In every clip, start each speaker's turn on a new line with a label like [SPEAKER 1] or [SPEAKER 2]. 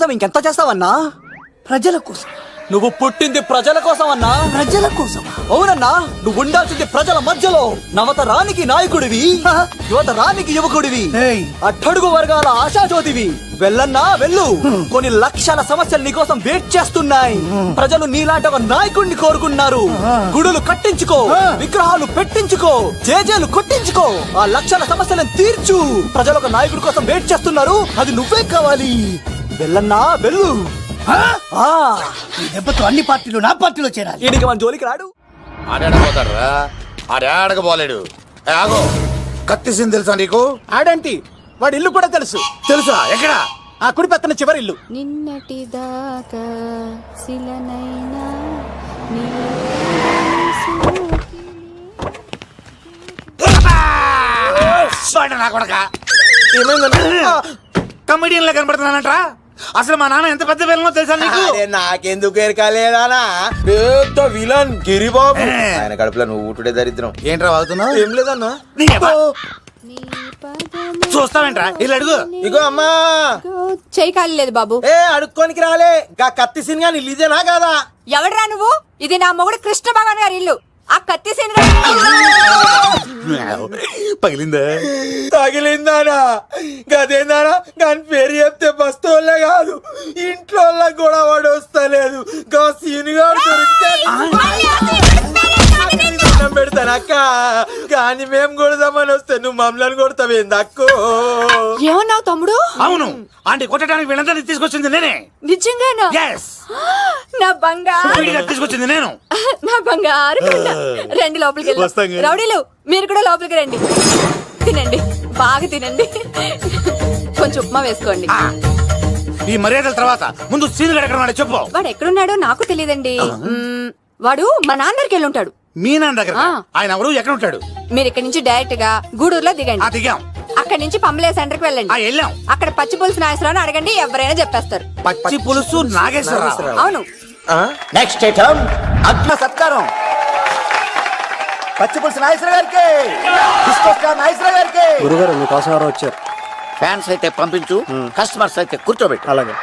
[SPEAKER 1] చేస్తావు ఇంకెంత చేస్తావన్నా? ప్రజల కోసం. నువ్వు పుట్టింది ప్రజల కోసం అన్నా. ప్రజల కోసం? అవునన్నా, నువ్వు ఉండాల్సింది ప్రజల మధ్యలో. నవతరానికి నాయకుడివి, యువతరానికి యువకుడివి, అట్టడుగు వర్గాల ఆశాజ్యోతివి. వెళ్ళన్నా వెళ్ళు. కొన్ని లక్షల సమస్యలు నీకోసం వెయిట్ చేస్తున్నాయి. ప్రజలు నీలాంటి ఒక నాయకుడిని కోరుకున్నారు. గుడులు కట్టించుకో, విగ్రహాలు పెట్టించుకో, జేజేలు కొట్టించుకో, ఆ లక్షల సమస్యలను తీర్చు. ప్రజలు ఒక నాయకుడి కోసం వెయిట్ చేస్తున్నారు. అది నువ్వే కావాలి. వెళ్ళన్నా వెళ్ళు.
[SPEAKER 2] దెబ్బతో అన్ని పార్టీలు నా పార్టీలో చేరాలి.
[SPEAKER 1] ఈయనకి మన జోలికి రాడు.
[SPEAKER 3] ఆడపోతారా? ఆడకపోలేడు. ఆగో, కత్తిసింది తెలుసా నీకు?
[SPEAKER 4] ఆడంటి వాడి ఇల్లు కూడా తెలుసు.
[SPEAKER 3] తెలుసా? ఎక్కడ?
[SPEAKER 4] ఆ కుడి పక్కన చివరి ఇల్లు.
[SPEAKER 5] నిన్నటి దాకా శిలనైనా
[SPEAKER 3] నా కొడక కమెడియన్ లా కనబడుతున్నానంట్రా. అసలు మా నాన్న ఎంత పెద్ద విలనో తెలుసా నీకు?
[SPEAKER 6] నాకెందుకు ఎరకాలేనా? పెద్ద విలన్ గిరిబాబు. ఆయన కడుపులో నువ్వు ఊటుడే దరిద్రం.
[SPEAKER 3] ఏంట్రా వాగుతున్నావు?
[SPEAKER 6] ఏం లేదన్నా.
[SPEAKER 3] చూస్తావేంట్రా? ఇల్లు అడుగు.
[SPEAKER 6] ఇగో అమ్మా,
[SPEAKER 5] చెయ్యి ఖాళీ లేదు బాబు.
[SPEAKER 6] అడుక్కోనికి రాలే. గా కత్తి సినిమా ఇదేనా కాదా?
[SPEAKER 5] ఎవడరా నువ్వు? ఇది నా మొగుడు కృష్ణ భగవాన్ గారి ఇల్లు. ఆ కత్తి
[SPEAKER 3] పగిలిందా?
[SPEAKER 6] తగిలిందానా? గదేందానా? దాని పేరు చెప్తే బస్తోళ్ళే కాదు, ఇంట్లో కూడా వాడు వస్తలేదు. గా సీనుగాడు దొరికితే పెడతాను అక్క. కానీ మేము కొడదామని వస్తే నువ్వు మమ్మల్ని కొడతావేంది అక్కో?
[SPEAKER 5] ఏమన్నావు తమ్ముడు?
[SPEAKER 3] అవును, ఆంటీ కొట్టడానికి వీళ్ళందరినీ తీసుకొచ్చింది నేనే.
[SPEAKER 5] నిజంగానా? నా బంగారు
[SPEAKER 3] తీసుకొచ్చింది నేను.
[SPEAKER 5] నా బంగారు రండి లోపలికి వెళ్ళి. రౌడీలు మీరు కూడా లోపలికి రండి. తినండి, బాగా తినండి. కొంచెం ఉప్మా వేసుకోండి.
[SPEAKER 3] ఈ మర్యాదల తర్వాత ముందు సీనుగాడు ఎక్కడ ఉన్నాడో చెప్పు.
[SPEAKER 5] వాడు ఎక్కడున్నాడో నాకు తెలియదండి. వాడు మా నాన్న దగ్గరికి వెళ్ళి ఉంటాడు.
[SPEAKER 3] మీ నాన్న దగ్గర? ఆయన ఎవరు? ఎక్కడ ఉంటాడు?
[SPEAKER 5] మీరు ఇక్కడ నుంచి డైరెక్ట్ గా గూడూరులో దిగండి.
[SPEAKER 3] దిగాం.
[SPEAKER 5] అక్కడ నుంచి పంబలే సెంటర్ కి వెళ్ళండి.
[SPEAKER 3] వెళ్ళాం.
[SPEAKER 5] అక్కడ పచ్చి పులుసు నాగేశ్వరరావు అడగండి, ఎవరైనా చెప్పేస్తారు.
[SPEAKER 3] పచ్చి పులుసు నాగేశ్వరరావు?
[SPEAKER 5] అవును.
[SPEAKER 2] నెక్స్ట్ ఐటమ్ అగ్న సత్కారం. పచ్చి పులుసు నాగేశ్వర గారికి, నాగేశ్వర గారికి.
[SPEAKER 1] గురుగారు మీకోసం ఎవరో వచ్చారు.
[SPEAKER 7] ఫ్యాన్స్ అయితే పంపించు, కస్టమర్స్ అయితే కూర్చోబెట్టు.
[SPEAKER 1] అలాగే.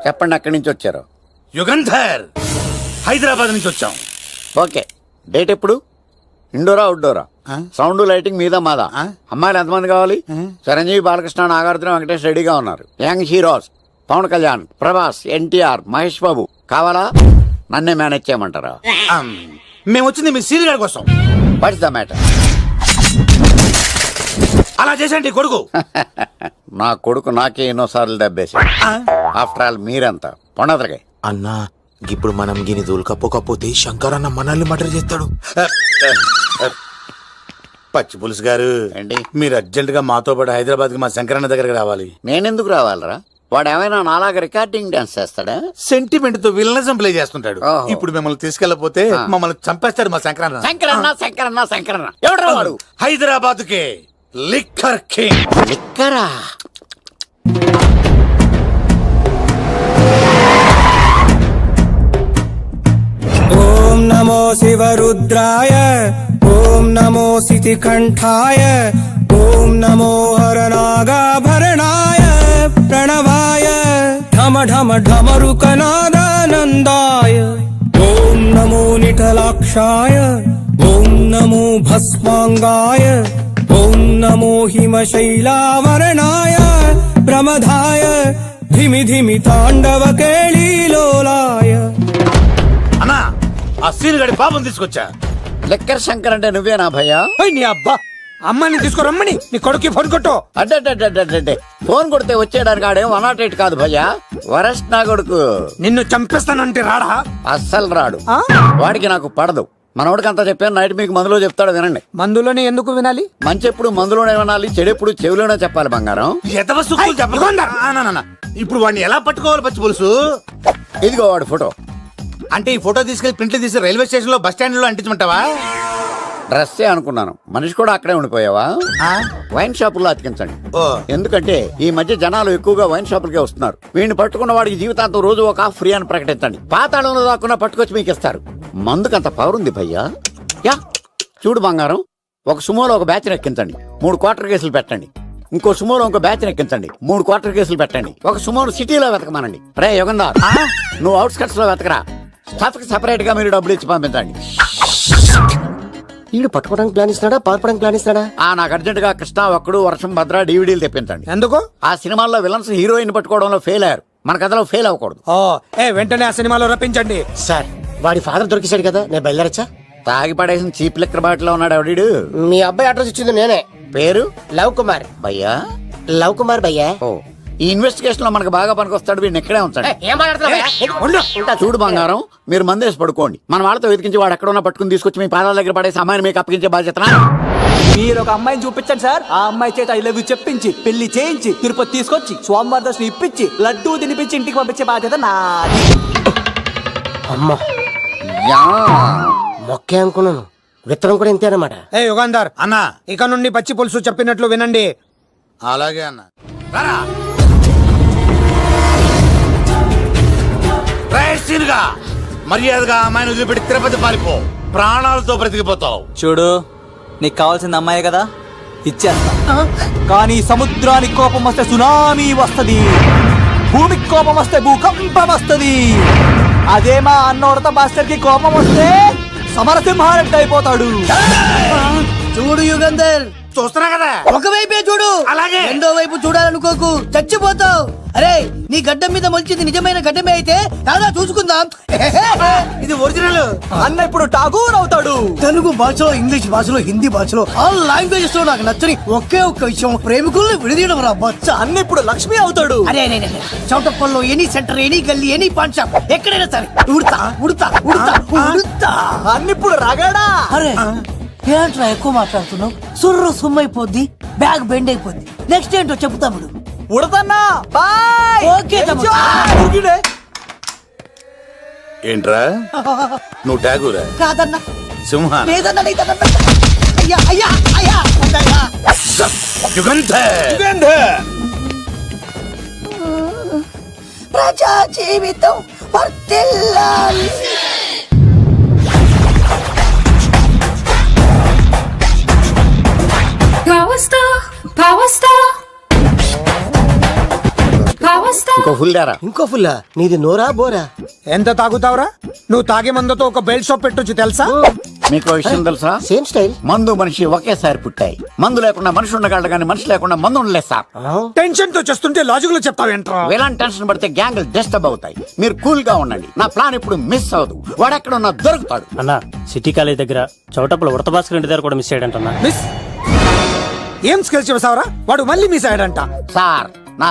[SPEAKER 7] చెప్పండి, అక్కడి నుంచి వచ్చారు?
[SPEAKER 3] యుగంధర్, హైదరాబాద్ నుంచి వచ్చాం.
[SPEAKER 7] ఓకే, డేట్ ఎప్పుడు? ఇండోరా అవుట్డోరా? సౌండ్ లైటింగ్ మీద మాదా? అమ్మాయిలు ఎంతమంది కావాలి? చిరంజీవి, బాలకృష్ణ, నాగార్జున, వెంకటేష్ రెడీగా ఉన్నారు. యంగ్ హీరోస్ పవన్ కళ్యాణ్, ప్రభాస్, ఎన్టీఆర్, మహేష్ బాబు కావాలా? నన్నే మేనేజ్ చేయమంటారా?
[SPEAKER 3] మేము వచ్చింది మీ సీనియర్ కోసం.
[SPEAKER 7] What's the matter?
[SPEAKER 3] అలా చేసేంటి కొడుకు?
[SPEAKER 7] నా కొడుకు నాకే ఎన్నోసార్లు దెబ్బేసి. ఆఫ్టర్ ఆల్ మీరంతా పొండదరగా.
[SPEAKER 6] అన్నా, ఇప్పుడు మనం గిని దూల్కపోతే శంకర్ అన్న మనల్ని మర్డర్ చేస్తాడు.
[SPEAKER 3] పచ్చి పులుసు గారు, మీరు అర్జెంట్ గా మాతో పాటు హైదరాబాద్ కి మా శంకరన్న దగ్గరకు రావాలి.
[SPEAKER 7] నేనెందుకు రావాలరా? వాడు ఏమైనా నాలాగా రికార్డింగ్ డాన్స్ చేస్తాడా?
[SPEAKER 3] సెంటిమెంట్ తో విలనిజం ప్లే చేస్తుంటాడు. ఇప్పుడు మిమ్మల్ని తీసుకెళ్లపోతే మమ్మల్ని చంపేస్తాడు మా శంకరన్న.
[SPEAKER 7] శంకరన్న శంకరన్న శంకరన్న ఎవడ్రా వాడు?
[SPEAKER 3] హైదరాబాద్ కే లిక్కర్ కింగ్.
[SPEAKER 7] లిక్కరా?
[SPEAKER 8] ఓం నమో శివరుద్రాయ, ఓం నమో శితికంఠాయ, ఓం నమో హరనాగాభరణాయ ప్రణవాయ ఢమ ఢమ ఢమరుకనాదానందాయ, ఓం నమో నిఠలాక్షాయ, ఓం నమో భస్మాంగాయ, ఓం నమో హిమశైలావరణాయ ప్రమదాయ ధిమి ధిమి తాండవ కేళీలోలాయ.
[SPEAKER 3] అన్నా, ఆ సీన్ గడి పాపం తీసుకొచ్చా.
[SPEAKER 7] లిక్కర్ శంకర్ అంటే నువ్వేనా భయ్యా?
[SPEAKER 2] నీ అబ్బా, అమ్మాయిని తీసుకురమ్మని నీ కొడుకు ఫోన్ కొట్టు.
[SPEAKER 7] అడ్డే ఫోన్ కొడితే వచ్చేయడానికి ఆడేం 108 కాదు భయ్యా, వరస్ట్ నా కొడుకు.
[SPEAKER 2] నిన్ను చంపేస్తానంటే రాడా?
[SPEAKER 7] అస్సలు రాడు. వాడికి నాకు పడదు. మనోడికి అంతా చెప్పాను, నైట్ మీకు మందులో చెప్తాడు వినండి.
[SPEAKER 2] మందులోనే ఎందుకు వినాలి?
[SPEAKER 7] మంచి ఎప్పుడు మందులోనే వినాలి, చెడెప్పుడు చెవిలోనే చెప్పాలి బంగారం.
[SPEAKER 3] ఇప్పుడు వాడిని ఎలా పట్టుకోవాలి పచ్చి పులుసు?
[SPEAKER 7] ఇదిగో వాడు ఫోటో.
[SPEAKER 3] అంటే ఈ ఫోటో తీసుకెళ్లి ప్రింట్లు తీసి రైల్వే స్టేషన్ లో బస్ స్టాండ్ లో అంటించమంటావా?
[SPEAKER 7] డ్రెస్సే అనుకున్నాను, మనిషి కూడా అక్కడే ఉండిపోయావా? వైన్ షాపుల్లో అతికించండి. ఎందుకంటే ఈ మధ్య జనాలు ఎక్కువగా వైన్ షాపులకే వస్తున్నారు. వీడిని పట్టుకున్న వాడికి జీవితాంతం రోజు ఒక ఫ్రీ అని ప్రకటించండి. పాతాళంలో దాక్కున్నా పట్టుకొచ్చి మీకు ఇస్తారు. మందుకంత పవర్ ఉంది భయ్యా. యా చూడు బంగారం, ఒక సుమోలో ఒక బ్యాచ్ ఎక్కించండి, 3 క్వార్టర్ కేసులు పెట్టండి. ఇంకో సుమోలో ఇంకో బ్యాచ్ ఎక్కించండి. 3 క్వార్టర్ కేసులు పెట్టండి. ఒక సుమోను సిటీలో వెతకమానండి. రే యుగంధర్, నువ్వు అవుట్స్కట్స్ లో వెతకరా. స్టాఫ్ కి సెపరేట్ గా మీరు డబ్బులు ఇచ్చి పంపించండి.
[SPEAKER 9] వీడు పట్టుకోవడానికి ప్లాన్ ఇస్తున్నాడా, పారిపోవడానికి ప్లాన్ ఇస్తున్నాడా?
[SPEAKER 7] నాకు అర్జెంట్ గా కృష్ణ, ఒక్కడు, వర్షం, భద్ర డివిడీలు తెప్పించండి.
[SPEAKER 2] ఎందుకు?
[SPEAKER 7] ఆ సినిమాల్లో విలన్స్ హీరోయిన్ పట్టుకోవడంలో ఫెయిల్ అయ్యారు. మన కథలో ఫెయిల్ అవ్వకూడదు.
[SPEAKER 2] ఓ వెంటనే ఆ సినిమాలో రప్పించండి.
[SPEAKER 9] సార్ వాడి ఫాదర్ దొరికేశాడు కదా, నేను బయలుదేరచ్చా?
[SPEAKER 7] తాగి పడేసిన చీప్ లెక్కర్ బాటిలో ఉన్నాడు ఎవడీడు.
[SPEAKER 9] మీ అబ్బాయి అడ్రస్ ఇచ్చింది నేనే.
[SPEAKER 7] పేరు
[SPEAKER 9] లవ్ కుమార్.
[SPEAKER 7] భయ్యా?
[SPEAKER 9] లవ్ కుమార్ భయ్యా.
[SPEAKER 7] ఓ, ఈ ఇన్వెస్టిగేషన్ లో మనకు బాగా పనికొస్తాడు. వీడిని ఇక్కడే ఉంచండి.
[SPEAKER 9] ఏం మాట్లాడుతున్నావు?
[SPEAKER 7] చూడు బంగారం, మీరు మందేసి పడుకోండి. మన వాళ్ళతో వెతికించి వాడు ఎక్కడ ఉన్నా పట్టుకుని తీసుకొచ్చి మీ పాదాల దగ్గర పడేసి అమ్మాయిని మీకు అప్పగించే బాధ్యత.
[SPEAKER 1] మీరు ఒక అమ్మాయిని చూపించండి సార్. ఆ అమ్మాయి చేత ఐ లవ్ యూ చెప్పించి పెళ్లి చేయించి తిరుపతి తీసుకొచ్చి స్వామివారి దర్శనం ఇప్పించి లడ్డూ తినిపించి ఇంటికి పంపించే బాధ్యత నాది.
[SPEAKER 9] అమ్మా
[SPEAKER 7] యా.
[SPEAKER 9] మొక్కే అనుకున్నాను, విత్తనం కూడా ఇంతే అన్నమాట.
[SPEAKER 2] ఏ యుగాంధర్
[SPEAKER 3] అన్నా
[SPEAKER 2] ఇక నుండి పచ్చి పులుసు చెప్పినట్లు వినండి.
[SPEAKER 3] అలాగే అన్న. మర్యాదగా అమ్మాయిని వదిలిపెట్టి తిరుపతి పారిపో. ప్రాణాలతో బ్రతికిపోతావు.
[SPEAKER 1] చూడు, నీకు కావాల్సిన అమ్మాయి కదా, ఇచ్చేస్తా. కానీ సముద్రానికి కోపం వస్తే సునామీ వస్తది, భూమికి కోపం వస్తే భూకంపం వస్తది. అదే మా అన్నోడత మాస్టర్ కి కోపం వస్తే సమరసింహారెడ్డి అయిపోతాడు.
[SPEAKER 9] చూడు యుగంధర్,
[SPEAKER 3] చూస్తున్నా కదా.
[SPEAKER 9] ఒకవైపే చూడు,
[SPEAKER 3] అలాగే.
[SPEAKER 9] రెండో వైపు చూడాలనుకోకు, చచ్చిపోతావు. అరే నీ గడ్డం మీద మొలిచింది నిజమైన గడ్డమే అయితే దాదా చూసుకుందాం.
[SPEAKER 3] ఇది ఒరిజినల్.
[SPEAKER 1] అన్న ఇప్పుడు టాగూర్ అవుతాడు.
[SPEAKER 9] తెలుగు భాషలో, ఇంగ్లీష్ భాషలో, హిందీ భాషలో, ఆల్ లాంగ్వేజెస్ లో నాకు నచ్చని ఒకే ఒక్క విషయం, ప్రేమికుల్ని విడదీయడం రా బచ్చ.
[SPEAKER 1] అన్న ఇప్పుడు లక్ష్మి అవుతాడు.
[SPEAKER 9] అరే చౌటప్పల్లో ఎనీ సెంటర్, ఎనీ గల్లీ, ఎనీ పాన్ షాప్, ఎక్కడైనా సరే ఉడతా ఉడతా ఉడతా ఉడతా.
[SPEAKER 1] అన్న ఇప్పుడు రగడా.
[SPEAKER 9] అరే ఏంట్రా ఎక్కువ మాట్లాడుతున్నావు? సుర్రు సుమ్మైపోద్ది, బ్యాగ్ బెండ్ అయిపోద్ది. నెక్స్ట్ ఏంటో చెప్తాముడు.
[SPEAKER 1] ఉడతన్నా బాయ్.
[SPEAKER 9] ఓకే తమ్ముడు.
[SPEAKER 3] ఏంట్రా నువ్వు ఠాగూరా?
[SPEAKER 9] కాదన్నా,
[SPEAKER 3] సింహ
[SPEAKER 9] లేదన్నా, లేదన్నా. అయ్యా అయ్యా అయ్యా అయ్యా. ప్రజా జీవితం వర్ధిల్లాలి.
[SPEAKER 7] ఇంకో ఫుల్ దారా.
[SPEAKER 9] ఇంకో ఫుల్లా? నీది నోరా బోరా?
[SPEAKER 2] ఎంత తాగుతావురా? నువ్వు తాగే మందుతో ఒక బెల్ట్ షాప్ పెట్టొచ్చు తెలుసా?
[SPEAKER 7] మీకు విషయం తెలుసా?
[SPEAKER 9] Same style.
[SPEAKER 7] మందు మనిషి ఒకేసారి పుట్టాయి. మందు లేకుండా మనిషి ఉండగలడు కానీ మనిషి లేకుండా మందు ఉండలేదు సార్.
[SPEAKER 2] టెన్షన్ తో చేస్తుంటే లాజిక్ లో చెప్తావేంట్రా?
[SPEAKER 7] వేలాంటి టెన్షన్ పడితే గ్యాంగ్లు డిస్టర్బ్ అవుతాయి. మీరు కూల్ గా ఉండండి. నా ప్లాన్ ఇప్పుడు మిస్ అవ్వదు. వాడెక్కడ ఉన్నా దొరుకుతాడు.
[SPEAKER 10] అన్న సిటీ కాలేజ్ దగ్గర చౌటప్పుల ఉడత భాస్కర్ ఇంటి దగ్గర కూడా మిస్ అయ్యాడంటన్నా.
[SPEAKER 2] మిస్ ఏం స్కిల్స్ చేసావరా? వాడు మళ్ళీ మిస్ అయ్యాడంట.
[SPEAKER 7] సార్, నా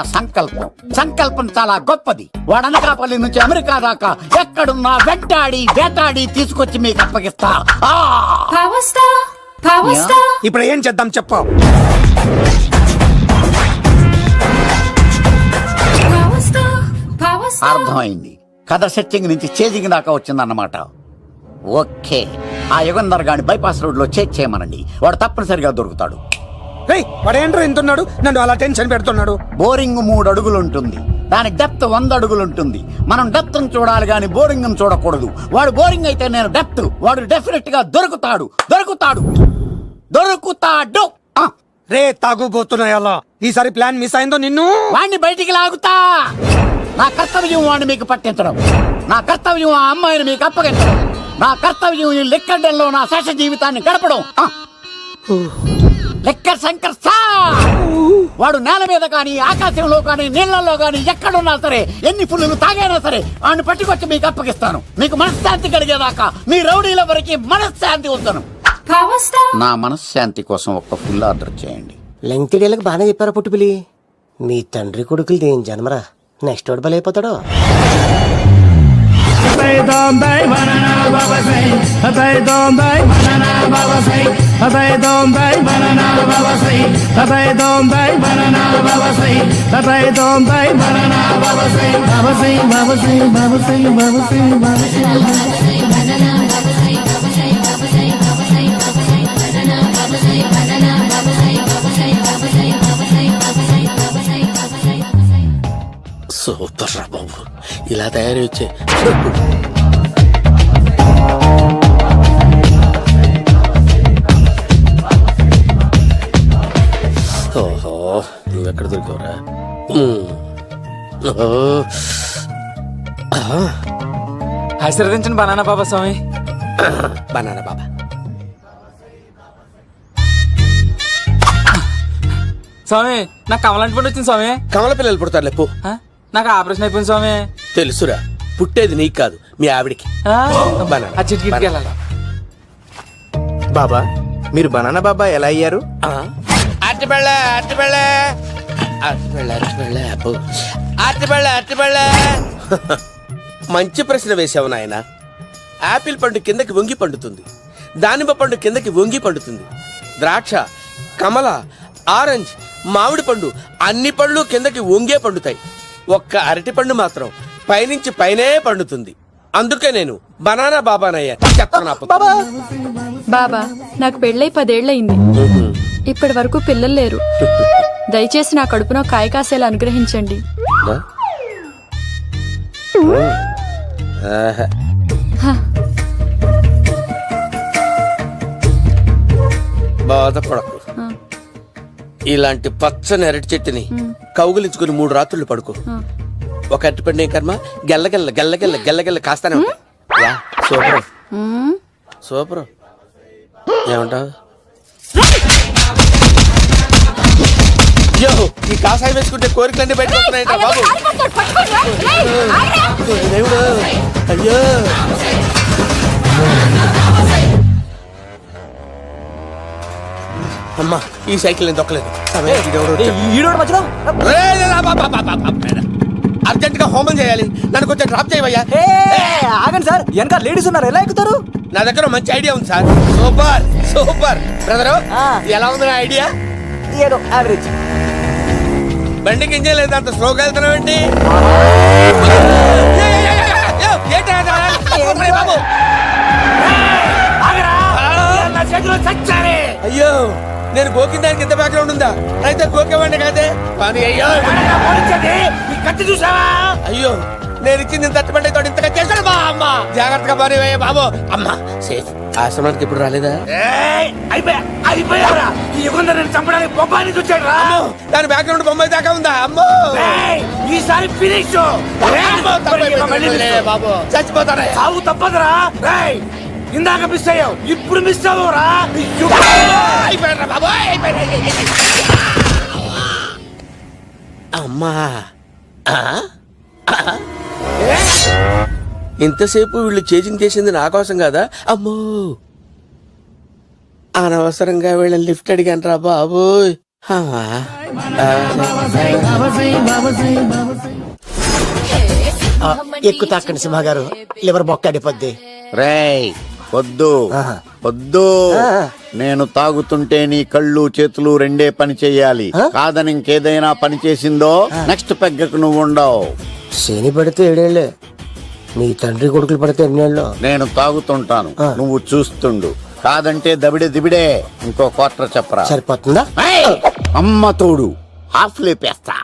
[SPEAKER 7] సంకల్పం చాలా గొప్పది. వాడు అనకాపల్లి నుంచి అమెరికా దాకా ఎక్కడున్నా వెంటాడి వేటాడి తీసుకొచ్చి మీకు అప్పగిస్తా.
[SPEAKER 2] ఇప్పుడు ఏం చేద్దాం చెప్పు.
[SPEAKER 7] అర్థమైంది. కథ సెట్టింగ్ నుంచి చేజింగ్ దాకా వచ్చిందన్నమాట. ఓకే, ఆ యుగంధర్ గాని బైపాస్ రోడ్ లో చేజ్ చేయమనండి. వాడు తప్పనిసరిగా దొరుకుతాడు.
[SPEAKER 2] వాడేంట్రా ఇంతున్నాడు, నన్ను అలా టెన్షన్ పెడుతున్నాడు.
[SPEAKER 7] బోరింగ్ 3 అడుగులు ఉంటుంది, దాని డెప్త్ 100 అడుగులు ఉంటుంది. మనం డెప్త్ చూడాలి గాని బోరింగ్ చూడకూడదు. వాడు బోరింగ్ అయితే నేను డెప్త్. వాడు డెఫినెట్ గా దొరుకుతాడు.
[SPEAKER 2] రే తాగుబోతున్నాయా, ఈసారి ప్లాన్ మిస్ అయిందో నిన్ను
[SPEAKER 7] వాడిని బయటికి లాగుతా. నా కర్తవ్యం వాడిని మీకు పట్టించడం. నా కర్తవ్యం ఆ అమ్మాయిని మీకు అప్పగించడం. నా కర్తవ్యం ఈ లెక్కడ్డల్లో నా శేష జీవితాన్ని గడపడం. లెక్కర్ శంకర్ సార్, వాడు నేల మీద కానీ ఆకాశంలో కానీ నీళ్లలో కానీ ఎక్కడున్నా సరే, ఎన్ని ఫుల్లు తాగైనా సరే వాడిని పట్టుకొచ్చి మీకు అప్పగిస్తాను. మీకు మనశ్శాంతి కలిగేదాకా మీ రౌడీల వరకు మనశ్శాంతి ఉంచను. నా మనశ్శాంతి కోసం ఒక్క ఫుల్ ఆర్డర్ చేయండి.
[SPEAKER 9] లెంగ్త్ డేలకు బాగానే చెప్పారా పుట్టుపిలి? మీ తండ్రి కొడుకులు దేని జన్మరా, నెక్స్ట్ వాడు బలైపోతాడో.
[SPEAKER 6] సూపర్ రా బాబు, ఇలా తయారు వచ్చే. ఓహో, నువ్వెక్కడ దొరికావురా?
[SPEAKER 1] ఆశీర్వదించండి బనానా బాబా స్వామి.
[SPEAKER 6] బనానా బాబా.
[SPEAKER 1] స్వామి నాకు కమలాంటి పండు వచ్చింది స్వామి.
[SPEAKER 6] కమల పిల్లలు పుడతారు లేపు.
[SPEAKER 1] నాకు ఆపరేషన్ అయిపోయింది స్వామి.
[SPEAKER 6] తెలుసురా, పుట్టేది నీకు కాదు మీ ఆవిడికి. బనానా.
[SPEAKER 1] ఆ చిటికి వెళ్ళాలి.
[SPEAKER 4] బాబా మీరు బనానా బాబా ఎలా అయ్యారు? మంచి ప్రశ్న వేశావు నాయన. ఆపిల్ పండు కిందకి వంగి పండుతుంది, దానిమ్మ పండు కిందకి వంగి పండుతుంది, ద్రాక్ష, కమల, ఆరెంజ్, మామిడి పండు అన్ని పండ్లు కిందకి వంగే పండుతాయి. ఒక్క అరటి పండు మాత్రం పైనుంచి పైనే పండుతుంది. అందుకే నేను బనానా బాబానయ్యా.
[SPEAKER 5] బాబా నాకు పెళ్ళై 10 ఏళ్ళయింది. ఇప్పటి వరకు పిల్లలు లేరు. దయచేసి నా కడుపున కాయ కాసేలా అనుగ్రహించండి.
[SPEAKER 6] బాధపడకు. ఇలాంటి పచ్చని అరటి చెట్టుని కౌగులించుకుని 3 రాత్రులు పడుకో. ఒక అరటి పండు ఏం కర్మ, గెల్లగెల్ల గెల్లగెల్ల గెల్లగెల్ల కాస్తానే ఉంటాయి. Yeah, super super. ఏమంటావు? ఈ కాసాయి వేసుకుంటే కోరికలన్నీ బయటకు వస్తున్నాయంట బాబు. దేవుడు, అయ్యో. అమ్మా ఈ సైకిల్ నేను దొక్కలేదు. అర్జెంట్ గా హోమం చేయాలి, నన్ను కొంచెం డ్రాప్ చేయవయ్యా.
[SPEAKER 1] ఆగండి సార్, వెనక లేడీస్ ఉన్నారు, ఎలా ఎక్కుతారు?
[SPEAKER 6] నా దగ్గర మంచి ఐడియా ఉంది సార్. సూపర్ సూపర్ బ్రదరు, ఎలా ఉంది నా ఐడియా?
[SPEAKER 1] ఏదో యావరేజ్.
[SPEAKER 6] బండికి ఇంజన్ లేదు, అంత స్లోగా వెళ్తున్నావు ఏంటి? అయ్యో, నేను గోకిన దానికి ఎంత బ్యాక్గ్రౌండ్ ఉందా? అయితే గోకేవాడిని కాదే. కానీ అయ్యో చూసావా? అయ్యో, నేను ఇచ్చింది తట్టుబడి తోడు ఇంతగా చేశాడు బా అమ్మ. జాగ్రత్తగా బాని బాబు. అమ్మా సేఫ్. ఆశ్రమానికి ఇప్పుడు రాలేదా? అయిపోయారా? ఈ యుగంలో నేను చంపడానికి బొమ్మాని చూచాడు రా. దాని బ్యాక్గ్రౌండ్ బొమ్మాయి దాకా ఉందా? అమ్మో ఈసారి ఫినిష్. బాబు చచ్చిపోతారా? సాగు తప్పదురా. ఇందాక మిస్ అయ్యావు, ఇప్పుడు మిస్ అవ్వరా? అయిపోయారా బాబు? అమ్మా, ఇంతసేపు వీళ్ళు చేజింగ్ చేసింది నా కోసం కదా. అమ్మో, అనవసరంగా వీళ్ళని లిఫ్ట్ అడిగాను రా బాబు.
[SPEAKER 9] ఎక్కు తాకండి సింహ గారు, లివర్ బొక్క అడిపోద్ది.
[SPEAKER 7] రేయ్ వద్దు వద్దు, నేను తాగుతుంటే నీ కళ్ళు చేతులు రెండే పని చెయ్యాలి. కాదని ఇంకేదైనా పని చేసిందో నెక్స్ట్ పెగ్గకు నువ్వు ఉండవు.
[SPEAKER 9] శని పడితే 7 ఏళ్లే, మీ తండ్రి కొడుకులు పడితే 2 ఏళ్ళు.
[SPEAKER 7] నేను తాగుతుంటాను, నువ్వు చూస్తుండు. కాదంటే దబిడే దిబిడే. ఇంకో క్వార్టర్ చెప్పరా?
[SPEAKER 9] సరిపోతుందా?
[SPEAKER 7] అమ్మ తోడు హాఫ్ లేపేస్తా.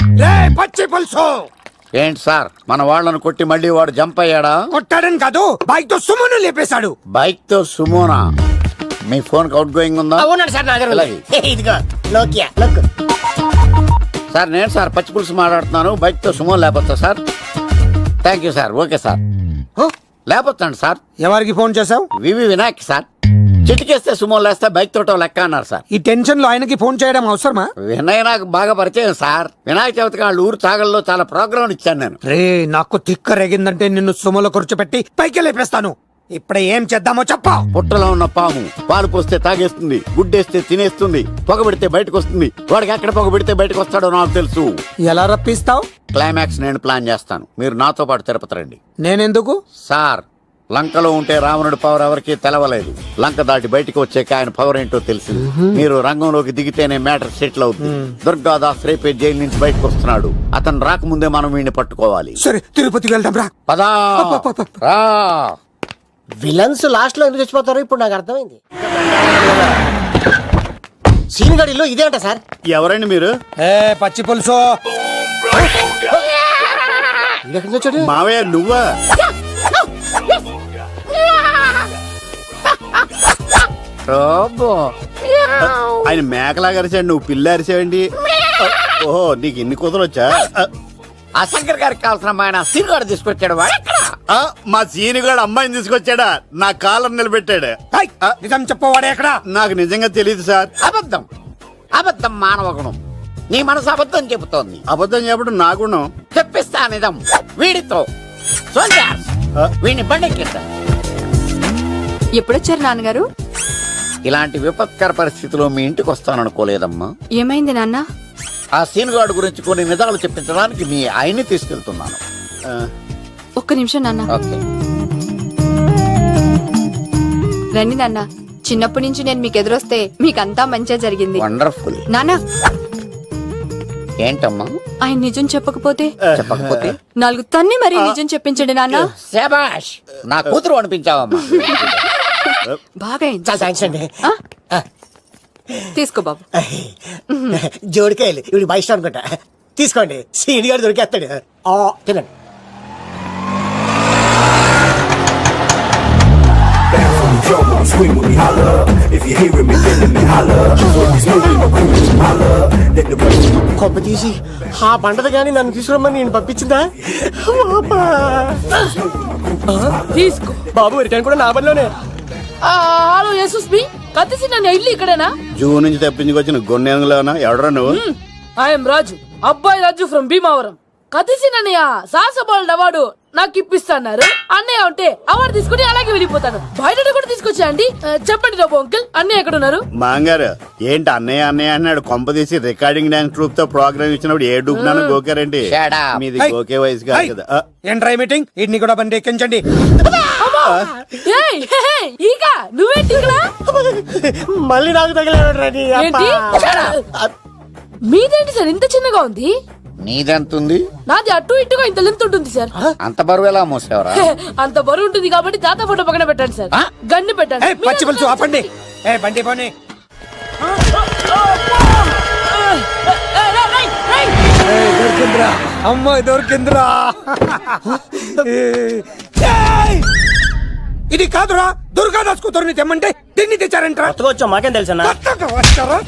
[SPEAKER 2] పచ్చి పులుసు.
[SPEAKER 7] ఏంటి సార్, మన వాళ్ళను కొట్టి మళ్ళీ వాడు జంప్ అయ్యాడా?
[SPEAKER 2] కొట్టాడని కాదు, బైక్ తో సుమను లేపేశాడు.
[SPEAKER 7] బైక్ తో సుమోనా? మీ ఫోన్ అవుట్ గోయింగ్ ఉందా?
[SPEAKER 9] అవునండి సార్, నా దగ్గర
[SPEAKER 7] అలాగే.
[SPEAKER 9] ఇదిగో నోకియా లక్.
[SPEAKER 7] సార్ నేను సార్ పచ్చి పులుసు మాట్లాడుతున్నాను. బైక్ తో సుమో లేపొచ్చా sir? Thank you sir. Okay sir, లేపొచ్చండి సార్.
[SPEAKER 2] ఎవరికి ఫోన్ చేసావు?
[SPEAKER 7] వివి వినాయక్ సార్. చిటికేస్తే సుమో లేస్తే బైక్ తోటో లెక్క అన్నారు సార్.
[SPEAKER 2] ఈ టెన్షన్ లో ఆయనకి ఫోన్ చేయడం అవసరమా?
[SPEAKER 7] వినయ్ నాకు బాగా పరిచయం సార్. వినాయక చవితికి వాళ్ళ ఊరు చాగల్లో చాలా ప్రోగ్రాం ఇచ్చాను నేను.
[SPEAKER 2] రే, నాకు తిక్క రేగిందంటే నిన్ను సుమలో కూర్చోపెట్టి పైకి లేపేస్తాను. ఇప్పుడే ఏం చేద్దామో చెప్పా.
[SPEAKER 7] పుట్టలో ఉన్న పాము పాలు పోస్తే తాగేస్తుంది, గుడ్డేస్తే తినేస్తుంది, పొగబెడితే బయటకు వస్తుంది. వాడికి ఎక్కడ పొగబెడితే బయటకు వస్తాడో నాకు తెలుసు.
[SPEAKER 2] ఎలా రప్పిస్తావు?
[SPEAKER 7] క్లైమాక్స్ నేను ప్లాన్ చేస్తాను, మీరు నాతో పాటు తిరుపతి రండి.
[SPEAKER 2] నేనెందుకు?
[SPEAKER 7] సార్, లంకలో ఉంటే రావణుడి పవర్ ఎవరికీ తెలవలేదు. లంక దాటి బయటకు వచ్చాక ఆయన పవర్ ఏంటో తెలిసింది. మీరు రంగంలోకి దిగితేనే మ్యాటర్ సెటిల్ అవుతుంది. దుర్గాదాస్ రేపే జైలు నుంచి బయటకు వస్తున్నాడు. అతను రాకముందే మనం వీడిని పట్టుకోవాలి.
[SPEAKER 2] సరే, తిరుపతికి వెళ్దాం రా.
[SPEAKER 7] పదా రా.
[SPEAKER 9] విలన్స్ లాస్ట్ లో ఎందుకు చచ్చిపోతారు ఇప్పుడు నాకు అర్థమైంది. సీన్ గడిలో ఇదే అంట సార్.
[SPEAKER 7] ఎవరండి మీరు?
[SPEAKER 2] పచ్చి పులుసు.
[SPEAKER 7] మావయ్య నువ్వా? ఆయన మేకలా అరిచాడు, నువ్వు పిల్ల అరిచావండి. ఓహో నీకు ఇన్ని కుదరొచ్చా? ఆ శంకర్ గారికి కావాల్సిన అమ్మాయి సీనుగాడు తీసుకొచ్చాడు వాడెక్కడ? మా సీనుగాడు అమ్మాయిని తీసుకొచ్చాడా? నా కాలం నిలబెట్టాడు.
[SPEAKER 2] ఏయ్, నిజం చెప్పవాడే ఎక్కడ?
[SPEAKER 3] నాకు నిజంగా తెలియదు సార్.
[SPEAKER 7] అబద్ధం అబద్ధం మానవ గుణం. నీ మనసు అబద్ధం చెబుతోంది.
[SPEAKER 3] అబద్ధం చెప్పడం నా గుణం.
[SPEAKER 7] తెప్పిస్తా నిజం వీడితో. సోల్జర్స్, వీడిని బండెక్కిస్తా.
[SPEAKER 5] ఎప్పుడొచ్చారు నాన్నగారు?
[SPEAKER 7] ఇలాంటి విపత్కర పరిస్థితిలో మీ ఇంటికి వస్తాననుకోలేదమ్మా.
[SPEAKER 5] ఏమైంది నాన్న?
[SPEAKER 7] ఆ సీనుగాడు గురించి కొన్ని నిజాలు చెప్పించడానికి మీ ఆయన్ని తీసుకెళ్తున్నాను.
[SPEAKER 5] ఒక్క నిమిషం నాన్న.
[SPEAKER 7] ఓకే.
[SPEAKER 5] రండి నాన్న. చిన్నప్పటి నుంచి నేను మీకు ఎదురొస్తే మీకంతా మంచిగా జరిగింది.
[SPEAKER 7] వండర్ఫుల్.
[SPEAKER 5] నాన్న,
[SPEAKER 7] ఏంటమ్మా?
[SPEAKER 5] ఆయన నిజం చెప్పకపోతే
[SPEAKER 7] చెప్పకపోతే
[SPEAKER 5] నాలుగు తన్ని మరీ నిజం చెప్పించండి నాన్న.
[SPEAKER 7] శభాష్, నా కూతురు అనిపించావమ్మా.
[SPEAKER 5] బాగా అయింది.
[SPEAKER 9] చాలా థ్యాంక్స్ అండి.
[SPEAKER 5] ఆ? తీసుకో బాబు.
[SPEAKER 9] జోడికాయలు ఇవి బయట అనుకుంటా. తీసుకోండి, సీని గారు దొరికేస్తాడు. తినండి. కొబ్బ తీసి ఆ పంటది కానీ నన్ను తీసుకురమ్మని నేను పంపించిందా?
[SPEAKER 11] తీసుకో
[SPEAKER 9] బాబు రిటర్న్ కూడా నా పనిలోనే.
[SPEAKER 11] హలో యేసుస్ బి కత్తిసి నన్ను ఇల్లు ఇక్కడేనా?
[SPEAKER 3] జూ నుంచి తప్పించుకొచ్చిన గొన్నెంగులోనా? ఎవడరా నువ్వు?
[SPEAKER 11] ఐఎమ్ రాజు, అబ్బాయి రాజు ఫ్రమ్ భీమావరం. కత్తిసి నన్నయ్య సాహసబాల్ అవార్డు నాకు ఇప్పిస్తాన్నారు. అన్నయ్య ఉంటే అవార్డు తీసుకుని అలాగే వెళ్ళిపోతాను. బయట కూడా తీసుకొచ్చా అండి. చెప్పండి రాబు అంకిల్, అన్నయ్య ఎక్కడ ఉన్నారు?
[SPEAKER 3] మాంగారు ఏంటి అన్నయ్య అన్నయ్య అన్నాడు? కొంప తీసి రికార్డింగ్ డాన్స్ ట్రూప్ తో ప్రోగ్రామ్ ఇచ్చినప్పుడు ఏ డూబ్నాను గోకారండి?
[SPEAKER 7] Shut up.
[SPEAKER 3] మీది గోకే వయసు కాదు కదా.
[SPEAKER 2] ఏంట్రా మీటింగ్? ఇడ్ని కూడా బండి ఎక్కించండి.
[SPEAKER 11] ఏయ్, హే, హే, ఈక నువ్వేంటి ఇక్కడ?
[SPEAKER 9] మళ్ళీ నాకు తగిలాడు.
[SPEAKER 11] ఏంటి? మీదేంటి సార్ ఇంత చిన్నగా ఉంది?
[SPEAKER 7] నీదెంతుంది?
[SPEAKER 11] నాది అటు ఇటుగా ఇంత లెంత్ ఉంటుంది సార్.
[SPEAKER 7] అంత బరువు ఎలా మోసేవరా?
[SPEAKER 11] అంత బరువు ఉంటుంది కాబట్టి తాత ఫోటో పక్కన పెట్టండి సార్. గన్ను పెట్టండి.
[SPEAKER 2] ఏయ్, పచ్చి పులుసు ఆపండి. ఏ బండి పోనీ. దొరికిందిరా అమ్మాయి, దొరికిందిరా. ఏయ్, ఇది కాదురా, దుర్గాదాస్ కూతురుని తెమ్మంటే దీన్ని తెచ్చారంట్రా.
[SPEAKER 10] వచ్చా మాకేం తెలుసన్నా?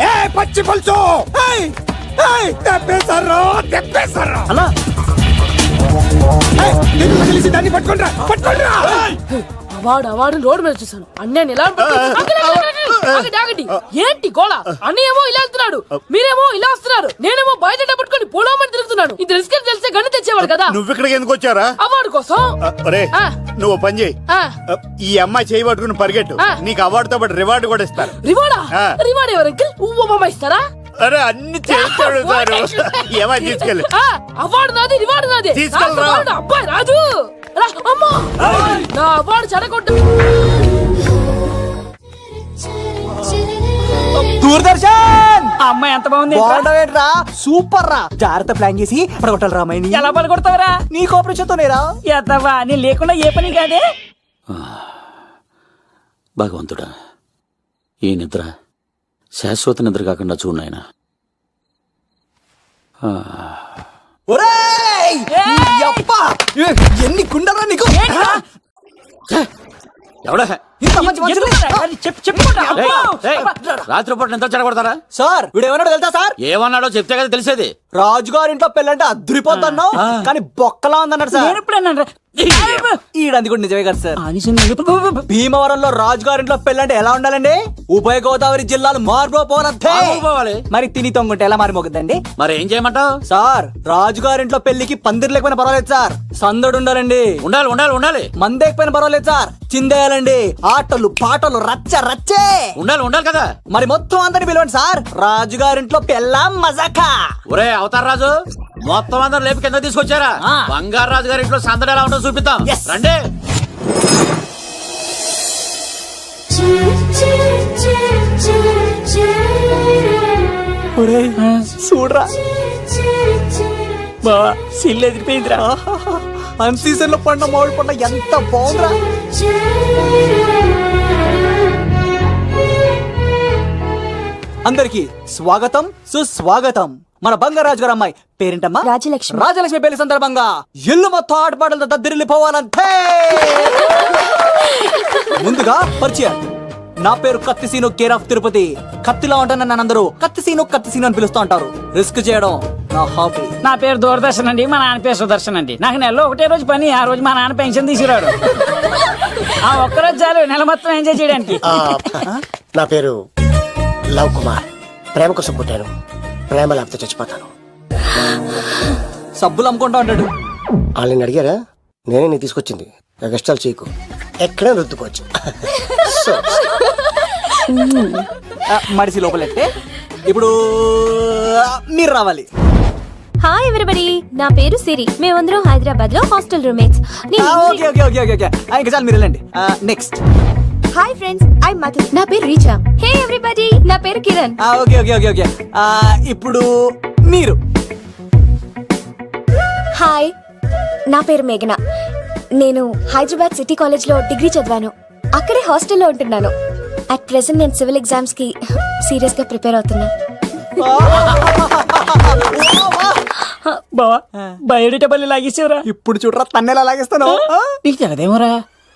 [SPEAKER 2] ఏ పచ్చి పులుసు. ఏయ్, ఏయ్, తెప్పేశారు, తెప్పేశారు.
[SPEAKER 10] అన్నా
[SPEAKER 2] ఏయ్, దీన్ని వదిలేసి దాన్ని పట్టుకోండిరా, పట్టుకోండిరా.
[SPEAKER 11] అవార్డు రోడ్డు మీద చూసాను. అన్నయ్య ఎలా ఆగండి. ఏంటి గోళ? అన్నయ్యేమో ఇలా వెళ్తున్నాడు, మీరేమో ఇలా వస్తున్నారు, నేనేమో బయట పట్టుకొని పోలోమని తిరుగుతున్నాను. ఇది రిస్క్ తెలిస్తే గన్ను తెచ్చేవాడు కదా.
[SPEAKER 3] నువ్వు ఇక్కడికి ఎందుకు వచ్చారా?
[SPEAKER 11] అవార్డు కోసం.
[SPEAKER 3] ఒరే
[SPEAKER 11] ఆ.
[SPEAKER 3] నువ్వు పని చేయి.
[SPEAKER 11] ఆ.
[SPEAKER 3] ఈ అమ్మాయి చేయి పట్టుకుని పరిగెట్టు.
[SPEAKER 11] ఆ.
[SPEAKER 3] నీకు అవార్డు తో పాటు రివార్డు కూడా ఇస్తారు.
[SPEAKER 11] రివార్డా?
[SPEAKER 3] ఆ.
[SPEAKER 11] రివార్డ్ ఎవరు అంకిల్? ఉవ్వమ్మ ఇస్తారా?
[SPEAKER 3] అరే అన్ని చేస్తాడు సారు. ఏమని తీసుకెళ్ళి
[SPEAKER 11] అవార్డు నాది, రివార్డు నాది.
[SPEAKER 3] తీసుకెళ్ళరా.
[SPEAKER 11] అవార్డు అబ్బాయి రాజు రా. అమ్మో, నా అవార్డు చెడగొట్టు.
[SPEAKER 1] దూరదర్శన్
[SPEAKER 10] అమ్మాయి ఎంత బాగుంది.
[SPEAKER 1] బాగుండవేట్రా? సూపర్ రా. జాగ్రత్త ప్లాన్ చేసి పడగొట్టాలి రామాయణి.
[SPEAKER 10] ఎలా పడుకొడతావరా?
[SPEAKER 1] నీ కోఆపరేషన్ తోనేరా.
[SPEAKER 10] ఎద్దవా, నేను లేకుండా ఏ పని కాదే.
[SPEAKER 6] భగవంతుడా, ఈ నిద్ర శాశ్వత నిద్ర కాకుండా చూడు నాయనా.
[SPEAKER 1] ఒరేయ్! యప్పా! ఎన్ని కుండరా నీకు?
[SPEAKER 6] ఎవడా
[SPEAKER 1] ఇంత మంచి మనుషులు?
[SPEAKER 6] రాత్రిపూట ఎంత చెడగొడతారా?
[SPEAKER 1] సార్ వీడు ఏమన్నాడు తెలుసా సార్?
[SPEAKER 6] ఏమన్నాడో చెప్తే కదా తెలిసేది.
[SPEAKER 1] రాజుగారింట్లో పెళ్ళంటే అద్దరిపోతున్నావు కానీ బొక్కలా ఉందన్నాడు సార్. ఈడంది కూడా నిజమే కదా సార్. భీమవరంలో రాజుగారింట్లో పెళ్ళంటే ఎలా ఉండాలండి? ఉభయ గోదావరి జిల్లాలు
[SPEAKER 6] మారిపోవాలి.
[SPEAKER 1] మరి తిని తొంగుంటే ఎలా మారిమోగుద్దండి?
[SPEAKER 6] మరి ఏం చేయమంటావు?
[SPEAKER 1] సార్ రాజుగారింట్లో పెళ్లికి పందిరి లేకపోయినా పర్వాలేదు సార్, సందడు ఉండాలండి.
[SPEAKER 6] ఉండాలి ఉండాలి ఉండాలి.
[SPEAKER 1] మందేకపోయినా పర్వాలేదు సార్, చిందేయాలండి. ఆటలు పాటలు రచ్చ రచ్చే
[SPEAKER 6] ఉండాలి ఉండాలి కదా.
[SPEAKER 1] మరి మొత్తం అందరిని పిలవండి సార్. రాజుగారింట్లో పెళ్ళాం మజాకా.
[SPEAKER 6] ఒరే అవతార్ రాజు, మొత్తం అందరు లేపు కింద తీసుకొచ్చారా? బంగారు రాజు గారి ఇంట్లో సందడి ఎలా ఉంటుందో చూపిద్దాం. రండి.
[SPEAKER 1] చూడరా
[SPEAKER 10] బావా, సిల్లు ఎదిరిపోయిందిరా.
[SPEAKER 1] అన్ సీజన్ లో పండ మామిడి పండ ఎంత బాగుందిరా. అందరికి స్వాగతం సుస్వాగతం. మన బంగారాజు గారు అమ్మాయి పేరేంటమ్మా?
[SPEAKER 5] రాజలక్ష్మి.
[SPEAKER 1] రాజలక్ష్మి పెళ్లి సందర్భంగా ఇల్లు మొత్తం ఆటపాటలతో దద్దరిల్లిపోవాలంటే ముందుగా పరిచయం. నా పేరు కత్తిసీను కేర్ ఆఫ్ తిరుపతి. కత్తిలా ఉంటాను నన్ను అందరూ కత్తిసీను అని పిలుస్తూ ఉంటారు. రిస్క్ చేయడం నా హాబీ.
[SPEAKER 11] నా పేరు దూరదర్శన్ అండి, మా నాన్న పేరు సుదర్శన్ అండి. నాకు నెలలో ఒకటే రోజు పని, ఆ రోజు మా నాన్న పెన్షన్ తీసుకురాడు. ఆ ఒక్కరోజు చాలు నెల మొత్తం ఎంజాయ్ చేయడానికి.
[SPEAKER 12] నా పేరు లవ్ కుమార్. ప్రేమ కోసం పుట్టాను, ప్రేమ లేకపోతే చచ్చిపోతాను.
[SPEAKER 1] సబ్బులు అమ్ముకుంటా ఉంటాడు.
[SPEAKER 12] వాళ్ళని అడిగారా? నేనే నీ తీసుకొచ్చింది. కష్టాలు చేయకు, ఎక్కడే రుద్దుకోవచ్చు.
[SPEAKER 1] మడిసి లోపలెట్టే. ఇప్పుడు మీరు రావాలి.
[SPEAKER 5] హాయ్ ఎవరీబడి, నా పేరు సిరి. మేమందరం హైదరాబాద్ లో hostel roommates.
[SPEAKER 1] Okay okay okay okay ఇంకా చాలు, మీరు వెళ్ళండి. Next.
[SPEAKER 5] Hi friends, I Madhu. నా పేరు రీచా. హే ఎవ్రీబడి, నా పేరు Kiran.
[SPEAKER 1] Okay okay okay okay ఇప్పుడు మీరు.
[SPEAKER 5] హాయ్, నా పేరు మేఘన. నేను హైదరాబాద్ సిటీ కాలేజ్ లో డిగ్రీ చదివాను. అక్కడే హాస్టల్లో ఉంటున్నాను. అట్ ప్రెసెంట్ నేను సివిల్ ఎగ్జామ్స్ కి సీరియస్ గా ప్రిపేర్ అవుతున్నా.
[SPEAKER 11] బావా బయోడేటా పల్లి లాగేసేవరా?
[SPEAKER 1] ఇప్పుడు చూడరా తన్నెలా లాగేస్తాను.
[SPEAKER 11] నీకు తెగదేమోరా?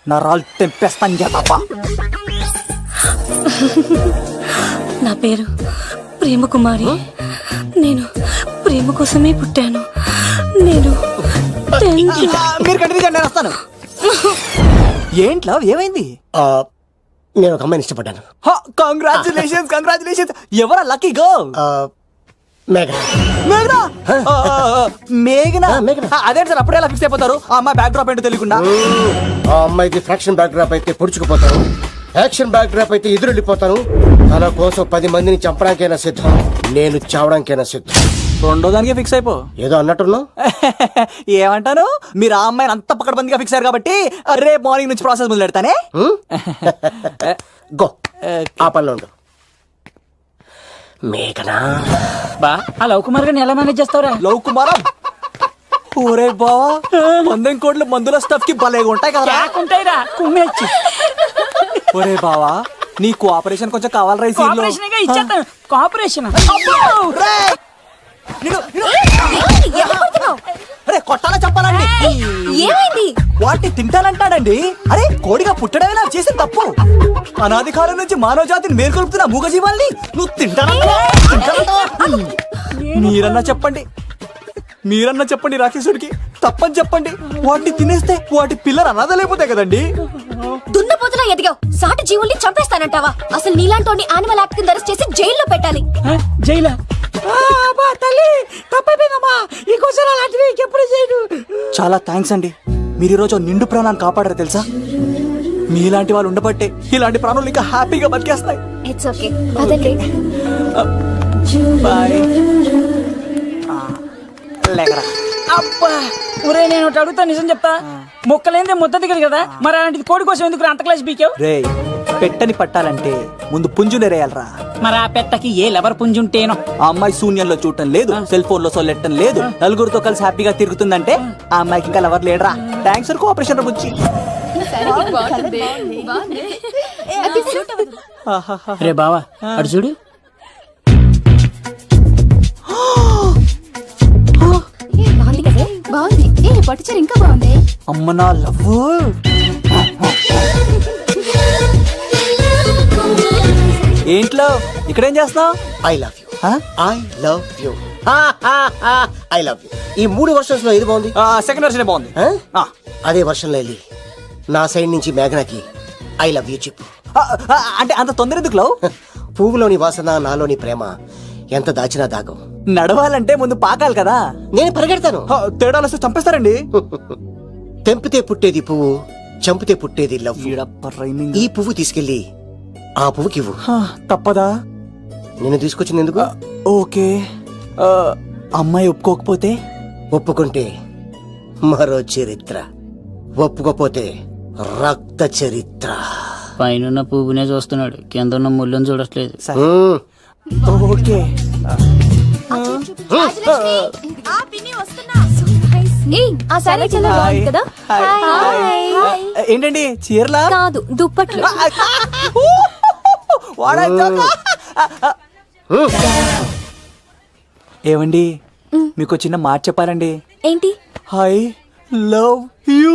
[SPEAKER 1] నా రాళ్ళు తెంపేస్తాను తప్ప.
[SPEAKER 11] నా పేరు ప్రేమ కుమారి. నేను ప్రేమ కోసమే పుట్టాను. నేను
[SPEAKER 1] మీరు కంటిన్యూ చేయండి, నేను వస్తాను. ఏంట్లో ఏమైంది?
[SPEAKER 12] నేను ఒక అమ్మాయిని ఇష్టపడ్డాను.
[SPEAKER 1] Congratulations congratulations. ఎవరా లక్కీ గర్ల్?
[SPEAKER 12] మేఘన.
[SPEAKER 1] మేఘనా? మేఘనా? అదేంటి సార్ అప్పుడే ఎలా ఫిక్స్ అయిపోతారు? ఆ అమ్మాయి బ్యాక్ డ్రాప్ ఏంటో తెలియకుండా.
[SPEAKER 12] ఆ అమ్మాయికి ఫ్రాక్షన్ బ్యాక్ డ్రాప్ అయితే పొడుచుకుపోతాను, యాక్షన్ బ్యాక్ డ్రాప్ అయితే ఎదురెళ్ళిపోతాను. తన కోసం 10 మందిని చంపడానికైనా సిద్ధం, నేను చావడానికైనా సిద్ధం.
[SPEAKER 1] రెండో దానికి ఫిక్స్ అయిపో.
[SPEAKER 12] ఏదో అన్నట్టున్నావు.
[SPEAKER 1] ఏమంటాను? మీరు ఆ అమ్మాయిని అంత పక్కడబందిగా ఫిక్స్ అయ్యారు కాబట్టి రేపు మార్నింగ్ నుంచి ప్రాసెస్ మొదలు పెడతానే.
[SPEAKER 12] గో, ఆ పనిలో ఉండు. మేఘనా.
[SPEAKER 11] బా ఆ లవ్ కుమార్ గారిని ఎలా మేనేజ్ చేస్తావురా?
[SPEAKER 1] లవ్ కుమారా? ఓరే బావా, 100 కోట్ల మందుల స్టఫ్ కి భలేగా ఉంటాయి కదా.
[SPEAKER 11] ఉంటాయిరా కుమ్మేచ్చి.
[SPEAKER 1] ఒరే బావా, నీ కోఆపరేషన్ కొంచెం కావాలి రైస్.
[SPEAKER 11] ఇచ్చేస్తాను కోఆపరేషన్.
[SPEAKER 1] అరే కొట్టాలా చెప్పాలండి?
[SPEAKER 5] ఏమైంది?
[SPEAKER 1] వాటిని తింటానంటాడండి. అరే కోడిగా పుట్టడమే నాకు చేసిన తప్పు. అనాది కాలం నుంచి మానవ జాతిని మేల్కొల్పుతున్న మూగజీవాల్ని నువ్వు తింటానంటా? మీరన్నా చెప్పండి, మీరన్నా చెప్పండి రాక్షసుడికి. తప్పని చెప్పండి. వాటిని తినేస్తే వాటి పిల్లలు అనాథలైపోతాయి కదండి.
[SPEAKER 5] దున్నపోతులా ఎదిగావు, సాటి జీవుల్ని చంపేస్తానంటావా? అసలు నీలాంటి యానిమల్ యాక్ట్ కింద అరెస్ట్ చేసి జైల్లో పెట్టాలి.
[SPEAKER 11] జైలా?
[SPEAKER 1] చాలా థ్యాంక్స్ అండి. మీరు ఈరోజు నిండు ప్రాణాన్ని కాపాడారు తెలుసా? మీలాంటి వాళ్ళు ఉండబట్టే ఇలాంటి ప్రాణులు ఇంకా హ్యాపీగా బతికేస్తాయి.
[SPEAKER 5] ఇట్స్ ఓకే, పదండి.
[SPEAKER 1] బాయ్. లేకరా.
[SPEAKER 11] అబ్బా ఒరే, నేను ఒకటి అడుగుతా, నిజం చెప్తా. మొక్కలేందే ముద్ద దిగదు కదా, మరి అలాంటిది కోడి కోసం ఎందుకు అంత క్లాస్ బీకావు?
[SPEAKER 1] రే, పెట్టని పట్టాలంటే ముందు పుంజునేరేయాలరా.
[SPEAKER 11] మరి ఆ పెట్టకి ఏ లవర్ పుంజుంటేనో.
[SPEAKER 1] ఆ అమ్మాయి శూన్యంలో చూడటం లేదు, సెల్ ఫోన్ లో సొల్లెట్టడం లేదు, నలుగురితో కలిసి హ్యాపీగా తిరుగుతుందంటే ఆ అమ్మాయికి ఇంకా లవర్ లేడరా. థ్యాంక్స్ ఫర్ కోఆపరేషన్ బుచ్చి.
[SPEAKER 11] రే బావా అడు చూడు.
[SPEAKER 5] బాగుంది కదా? బాగుంది. పట్టుచారు ఇంకా బాగుంది.
[SPEAKER 1] అమ్మ నా లవ్. ఏంట్లో ఇక్కడేం చేస్తున్నావు?
[SPEAKER 12] I love you. I love you. I love you. ఈ 3 వర్షన్స్ లో ఏది బాగుంది?
[SPEAKER 1] సెకండ్ వర్షన్ బాగుంది.
[SPEAKER 12] అదే వర్షంలో వెళ్ళి నా సైడ్ నుంచి మేఘనకి ఐ లవ్ యూ చెప్పు.
[SPEAKER 1] అంటే అంత తొందర ఎందుకు లవ్?
[SPEAKER 12] పువ్వులోని వాసన, నాలోని ప్రేమ ఎంత దాచినా దాగం.
[SPEAKER 1] నడవాలంటే ముందు పాకాలి కదా.
[SPEAKER 12] నేను పరిగెడతాను.
[SPEAKER 1] తేడాలు వస్తే చంపేస్తారండి.
[SPEAKER 12] తెంపితే పుట్టేది పువ్వు, చంపితే పుట్టేది లవ్. ఈ పువ్వు తీసుకెళ్ళి ఆ పువ్వుకి ఇవ్వు.
[SPEAKER 1] తప్పదా?
[SPEAKER 12] నేను తీసుకొచ్చింది ఎందుకు?
[SPEAKER 1] ఓకే. అమ్మాయి ఒప్పుకోకపోతే?
[SPEAKER 12] ఒప్పుకుంటే మరో చరిత్ర, ఒప్పుకోపోతే రక్త చరిత్ర.
[SPEAKER 11] పైన పువ్వునే చూస్తున్నాడు, కింద ఉన్న ముళ్ళని చూడట్లేదు.
[SPEAKER 1] ఓకే. ఏంటండి చీరలా?
[SPEAKER 5] కాదు, దుప్పట్లు.
[SPEAKER 1] ఏమండి, మీకు చిన్న మాట చెప్పాలండి.
[SPEAKER 5] ఏంటి?
[SPEAKER 1] I love you.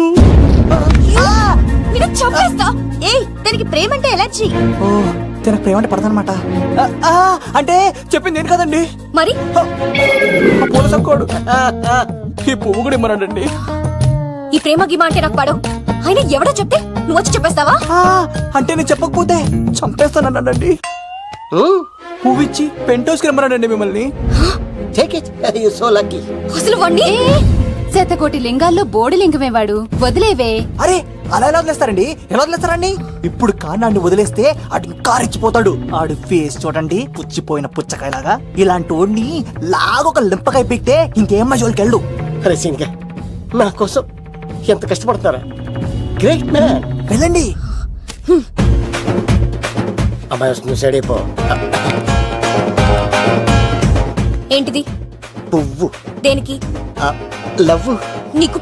[SPEAKER 5] నిన్ను చంపేస్తా. ఏయ్, దానికి ప్రేమ అంటే ఎలర్జీ.
[SPEAKER 1] ఓ తన ప్రేమ అంటే పడదనమాట. అంటే చెప్పింది ఏంటి కదండి.
[SPEAKER 5] మరి
[SPEAKER 1] పూల సక్కోడు ఈ పువ్వు కూడా ఇమ్మనండి.
[SPEAKER 5] ఈ ప్రేమ గిమ అంటే నాకు పడవు. అయినా ఎవడో చెప్తే నువ్వు వచ్చి చెప్పేస్తావా?
[SPEAKER 1] అంటే నేను చెప్పకపోతే చంపేస్తానన్నాడండి. పువ్వు ఇచ్చి పెంటోస్కి రమ్మన్నాడండి మిమ్మల్ని.
[SPEAKER 12] Take it you so lucky.
[SPEAKER 5] అసలు వాణ్ణి
[SPEAKER 11] శతకోటి లింగాల్లో బోడి లింగమేవాడు, వదిలేవే.
[SPEAKER 1] అరే అలా ఎలా వదిలేస్తారండి? ఎలా వదిలేస్తారండి? ఇప్పుడు కాన్నాడిని వదిలేస్తే ఆడు ఇంకా రెచ్చిపోతాడు. ఆడు ఫేస్ చూడండి, పుచ్చిపోయిన పుచ్చకాయలాగా. ఇలాంటి వాడిని లాగొక లింపకాయ పీకితే ఇంకేం జోలికి వెళ్ళు.
[SPEAKER 12] అరే సీన్గా నా కోసం ఎంత కష్టపడతారా? Great man.
[SPEAKER 1] వెళ్ళండి.
[SPEAKER 12] అమ్మాయి వస్తుంది, సైడ్ అయిపో.
[SPEAKER 5] ఏంటిది?
[SPEAKER 12] పువ్వు.
[SPEAKER 5] దేనికి?
[SPEAKER 12] లవ్.
[SPEAKER 5] నీకు